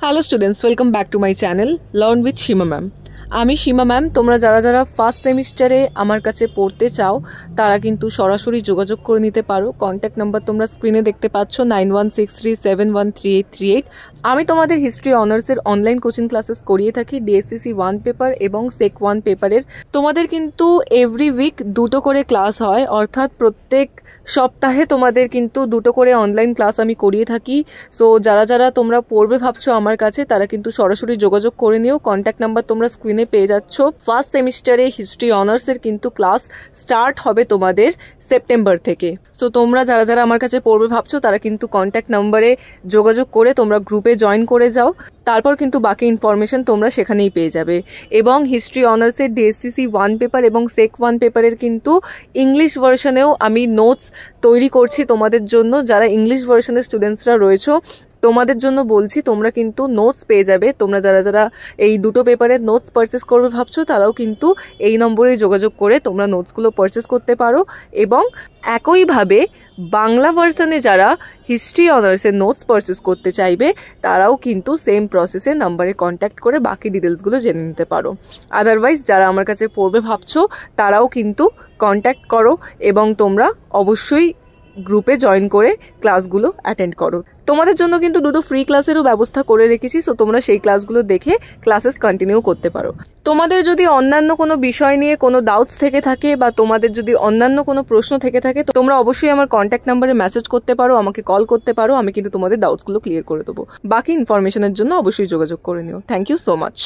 Hello students, welcome back to my channel learn with Seema ma'am. আমি Seema ma'am. তোমরা যারা যারা ফার্স্ট সেমিস্টারে আমার কাছে পড়তে চাও তারা কিন্তু সরাসরি যোগাযোগ করে নিতে পারো। কন্ট্যাক্ট নাম্বার তোমরা স্ক্রিনে দেখতে পাচ্ছ 9163713838। আমি তোমাদের হিস্ট্রি অনার্সের অনলাইন কোচিং ক্লাসেস করিয়ে থাকি ডিএসসিসি 1 পেপার এবং সেক 1 পেপারের। তোমাদের কিন্তু এভরি উইক দুটো করে ক্লাস হয়, অর্থাৎ প্রত্যেক সপ্তাহে তোমাদের কিন্তু দুটো করে অনলাইন ক্লাস আমি করিয়ে থাকি। সো যারা যারা তোমরা পড়বে ভাবছো আমার কাছে তারা কিন্তু সরাসরি যোগাযোগ করে নিও। কন্ট্যাক্ট নাম্বার তোমরা স্ক্রিনে পেয়ে যাচ্ছ। ফার্স্ট সেমিস্টারে হিস্ট্রি অনার্সের কিন্তু ক্লাস স্টার্ট হবে তোমাদের সেপ্টেম্বর থেকে। সো তোমরা যারা যারা আমার কাছে পড়বে ভাবছো তারা কিন্তু কন্ট্যাক্ট নাম্বারে যোগাযোগ করে তোমরা গ্রুপে জয়েন করে যাও। তারপর কিন্তু বাকি ইনফরমেশন তোমরা সেখানেই পেয়ে যাবে। এবং হিস্ট্রি অনার্সের ডিএসসিসি 1 পেপার এবং সেক 1 পেপারের কিন্তু ইংলিশ ভার্সনেও আমি নোটস তৈরি করছি তোমাদের জন্য। যারা ইংলিশ ভার্সনের স্টুডেন্টসরা রয়েছো তোমাদের জন্য বলছি, তোমরা কিন্তু নোটস পেয়ে যাবে। তোমরা যারা যারা এই দুটো পেপারের নোটস পারচেস করবে ভাবছো তারাও কিন্তু এই নম্বরে যোগাযোগ করে তোমরা নোটসগুলো পারচেস করতে পারো। এবং একইভাবে বাংলা ভার্সনে যারা হিস্ট্রি অনার্সের নোটস পারচেস করতে চাইবে তারাও কিন্তু সেম প্রসেসে নাম্বারে কন্ট্যাক্ট করে বাকি ডিটেলসগুলো জেনে নিতে পারো। আদারওয়াইজ যারা আমার কাছে পড়বে ভাবছো তারাও কিন্তু কন্ট্যাক্ট করো এবং তোমরা অবশ্যই গ্রুপে জয়েন করে ক্লাসগুলো অ্যাটেন্ড করো। তোমাদের জন্য কিন্তু দুটো ফ্রি ক্লাসেরও ব্যবস্থা করে রেখেছি, সো তোমরা সেই ক্লাসগুলো দেখে ক্লাসেস কন্টিনিউ করতে পারো। তোমাদের যদি অন্যান্য কোনো বিষয় নিয়ে কোনো ডাউটস থেকে থাকে বা তোমাদের যদি অন্যান্য কোনো প্রশ্ন থেকে থাকে তো তোমরা অবশ্যই আমার কন্ট্যাক্ট নাম্বারে মেসেজ করতে পারো, আমাকে কল করতে পারো। আমি কিন্তু তোমাদের ডাউটসগুলো ক্লিয়ার করে দেবো। বাকি ইনফরমেশনের জন্য অবশ্যই যোগাযোগ করে নিও। Thank you so much.